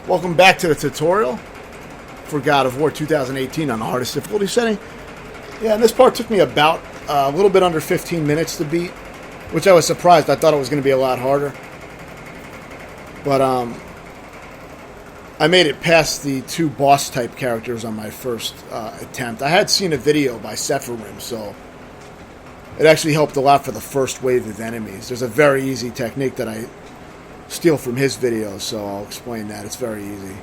Welcome back to the tutorial for God of War 2018 on the hardest difficulty setting. Yeah, and this part took me about a little bit under 15 minutes to beat, which I was surprised. I thought it was going to be a lot harder. But I made it past the two boss type characters on my first attempt. I had seen a video by Sephirim, so it actually helped a lot for the first wave of enemies. There's a very easy technique that I steal from his videos, so I'll explain that. It's very easy.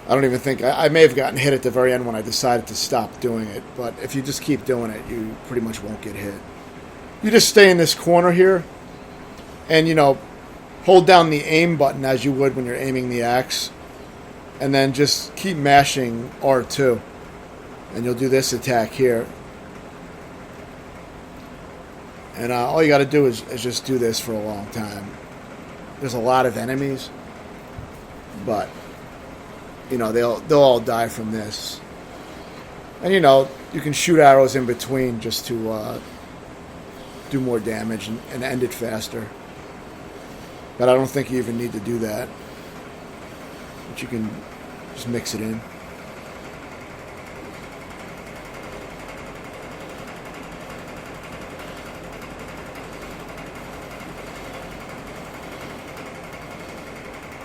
I don't even think... I may have gotten hit at the very end when I decided to stop doing it, but if you just keep doing it, you pretty much won't get hit. You just stay in this corner here, and, you know, hold down the aim button as you would when you're aiming the axe, and then just keep mashing R2, and you'll do this attack here. And all you got to do is just do this for a long time. There's a lot of enemies, but you know they'll all die from this. And you know you can shoot arrows in between just to do more damage and end it faster. But I don't think you even need to do that. But you can just mix it in.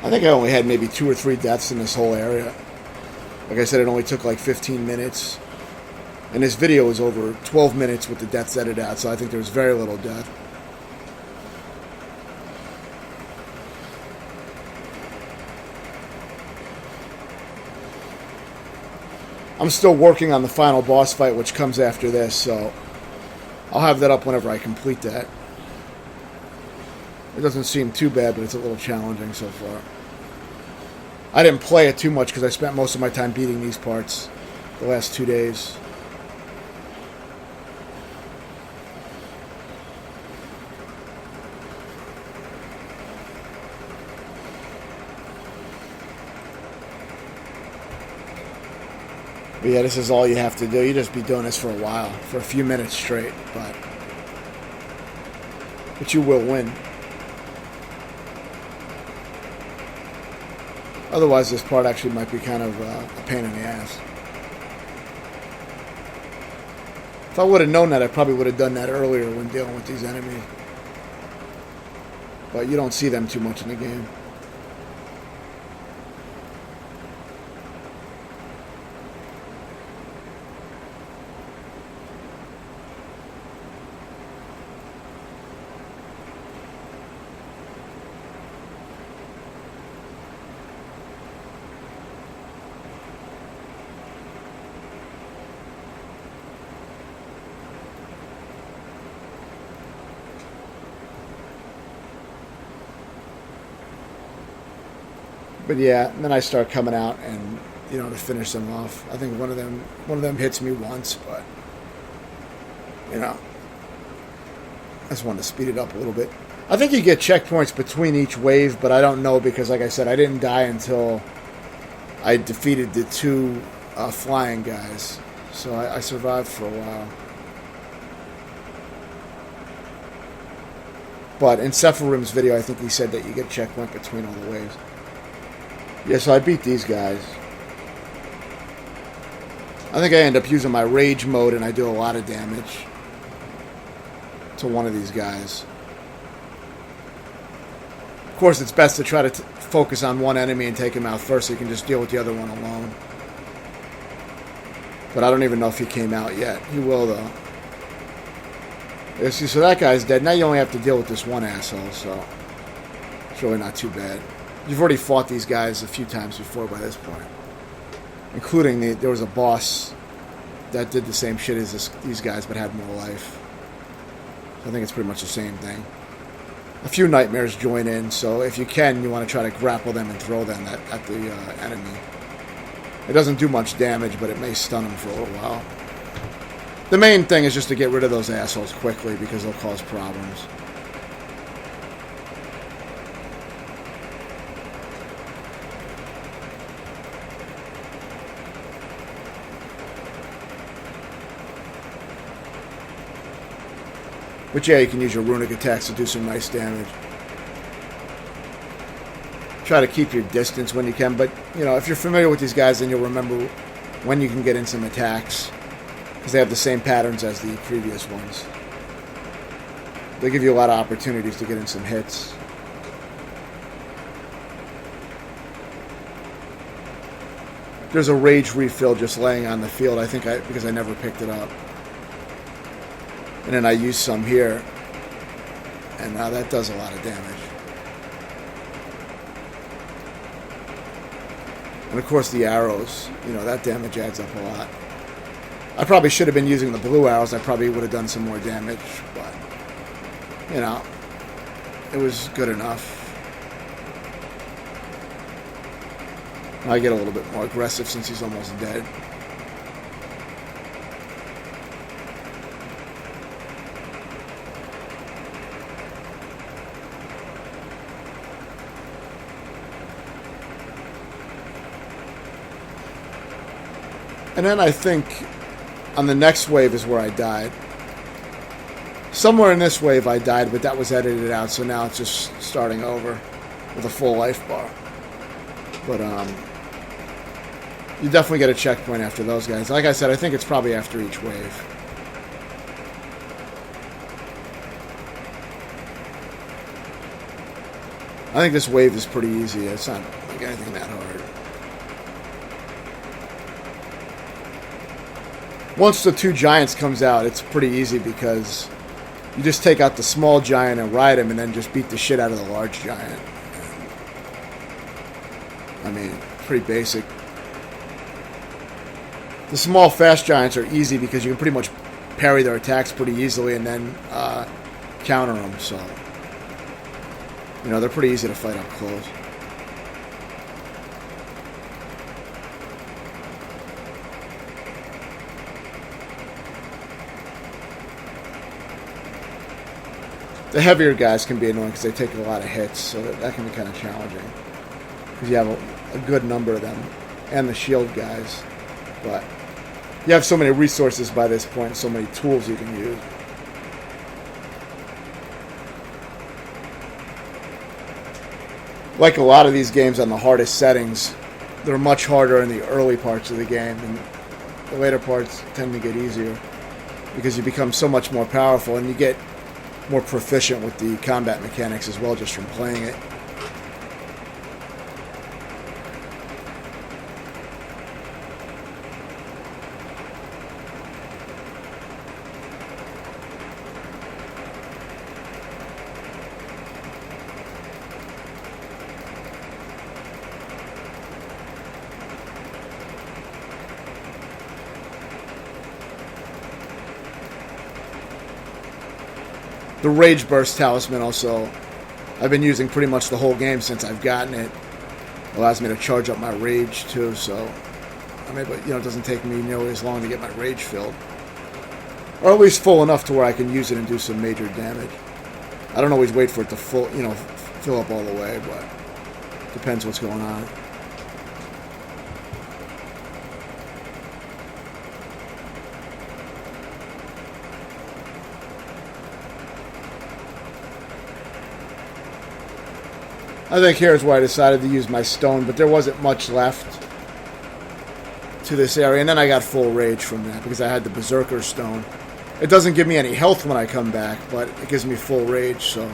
I think I only had maybe 2 or 3 deaths in this whole area. Like I said, it only took like 15 minutes. And this video was over 12 minutes with the deaths edited out, so I think there was very little death. I'm still working on the final boss fight, which comes after this, so I'll have that up whenever I complete that. It doesn't seem too bad, but it's a little challenging so far. I didn't play it too much because I spent most of my time beating these parts the last 2 days. But yeah, this is all you have to do. You just be doing this for a while, for a few minutes straight, but you will win. Otherwise, this part actually might be kind of a pain in the ass. If I would have known that, I probably would have done that earlier when dealing with these enemies. But you don't see them too much in the game. But yeah, and then I start coming out and, you know, to finish them off. I think one of them hits me once, but, you know, I just wanted to speed it up a little bit. I think you get checkpoints between each wave, but I don't know because, like I said, I didn't die until I defeated the 2 flying guys. So I survived for a while. But in Sephirim's video, I think he said that you get a checkpoint between all the waves. Yeah, so I beat these guys. I think I end up using my rage mode and I do a lot of damage to one of these guys. Of course, it's best to try to focus on one enemy and take him out first so you can just deal with the other one alone. But I don't even know if he came out yet. He will, though. Yeah, see, so that guy's dead. Now you only have to deal with this one asshole, so it's really not too bad. You've already fought these guys a few times before by this point. Including, there was a boss that did the same shit as these guys but had more life. So I think it's pretty much the same thing. A few nightmares join in, so if you can, you want to try to grapple them and throw them at the enemy. It doesn't do much damage, but it may stun them for a little while. The main thing is just to get rid of those assholes quickly because they'll cause problems. But yeah, you can use your runic attacks to do some nice damage. try to keep your distance when you can. But, you know, if you're familiar with these guys, then you'll remember when you can get in some attacks, because they have the same patterns as the previous ones. They give you a lot of opportunities to get in some hits. There's a rage refill just laying on the field, I think, because I never picked it up. And then I used some here, and now that does a lot of damage. And of course the arrows, you know, that damage adds up a lot. I probably should have been using the blue arrows. I probably would have done some more damage, but, you know, it was good enough. I get a little bit more aggressive since he's almost dead. And then I think on the next wave is where I died. Somewhere in this wave I died, but that was edited out, so now it's just starting over with a full life bar. But, you definitely get a checkpoint after those guys. Like I said, I think it's probably after each wave. I think this wave is pretty easy. It's not like anything that hard. Once the two giants comes out, it's pretty easy because you just take out the small giant and ride him and then just beat the shit out of the large giant. I mean, pretty basic. The small fast giants are easy because you can pretty much parry their attacks pretty easily and then counter them. So, you know, they're pretty easy to fight up close. The heavier guys can be annoying because they take a lot of hits, so that can be kind of challenging. Because you have a good number of them, and the shield guys. But you have so many resources by this point, so many tools you can use. Like a lot of these games on the hardest settings, they're much harder in the early parts of the game, and the later parts tend to get easier because you become so much more powerful and you get more proficient with the combat mechanics as well just from playing it. The Rage Burst Talisman also, I've been using pretty much the whole game since I've gotten it. Allows me to charge up my rage too, so I mean, but you know, it doesn't take me nearly as long to get my rage filled, or at least full enough to where I can use it and do some major damage. I don't always wait for it to fill up all the way, but depends what's going on. I think here's where I decided to use my stone, but there wasn't much left to this area. And then I got full rage from that because I had the Berserker Stone. It doesn't give me any health when I come back, but it gives me full rage, so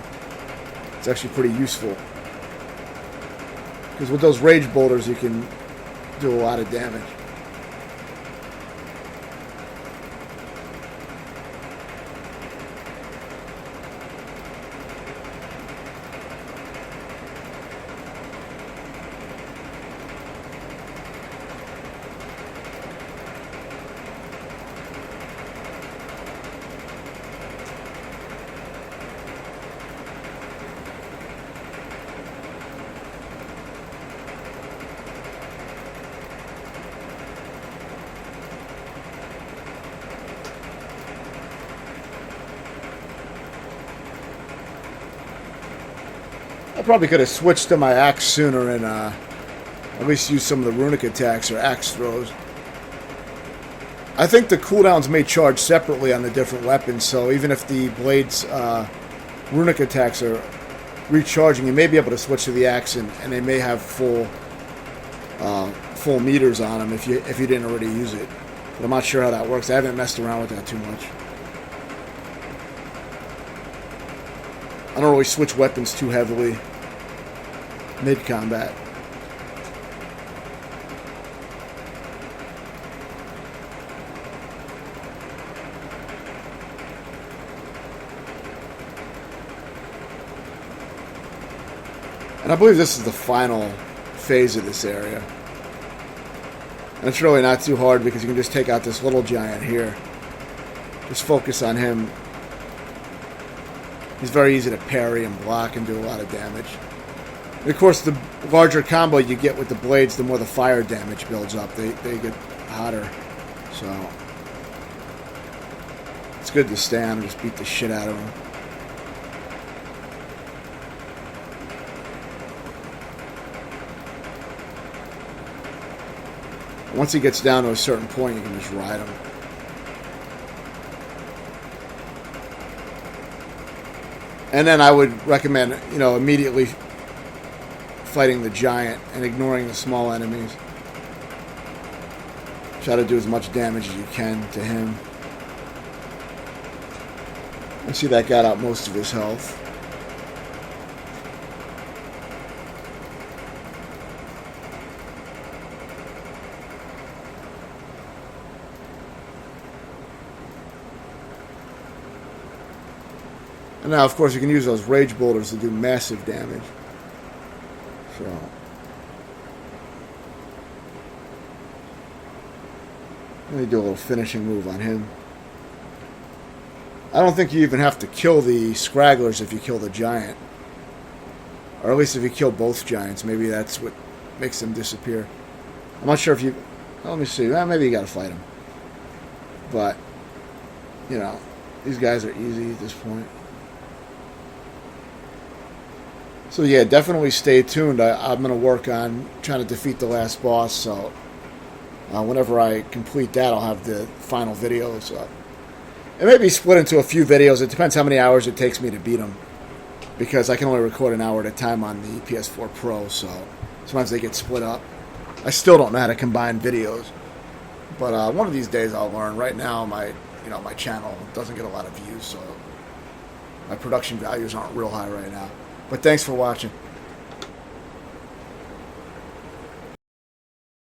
it's actually pretty useful. Because with those rage boulders, you can do a lot of damage. I probably could have switched to my axe sooner and at least use some of the runic attacks or axe throws. I think the cooldowns may charge separately on the different weapons, so even if the blades runic attacks are recharging, you may be able to switch to the axe, and they may have full meters on them if you didn't already use it. But I'm not sure how that works. I haven't messed around with that too much. I don't really switch weapons too heavily mid-combat. And I believe this is the final phase of this area. And it's really not too hard because you can just take out this little giant here. Just focus on him. He's very easy to parry and block and do a lot of damage. And of course, the larger combo you get with the blades, the more the fire damage builds up. They get hotter. So it's good to stand and just beat the shit out of him. Once he gets down to a certain point, you can just ride him. And then I would recommend, immediately fighting the giant and ignoring the small enemies. Try to do as much damage as you can to him. I see that got out most of his health. And now, of course, you can use those rage boulders to do massive damage. So, let me do a little finishing move on him. I don't think you even have to kill the scragglers if you kill the giant. Or at least if you kill both giants. Maybe that's what makes them disappear. I'm not sure if you... Let me see. Maybe you gotta fight them. But, these guys are easy at this point. So yeah, definitely stay tuned. I'm going to work on trying to defeat the last boss, so whenever I complete that, I'll have the final videos up. It may be split into a few videos. It depends how many hours it takes me to beat them, because I can only record an hour at a time on the PS4 Pro, so sometimes they get split up. I still don't know how to combine videos, but one of these days I'll learn. Right now, my channel doesn't get a lot of views, so my production values aren't real high right now. But thanks for watching.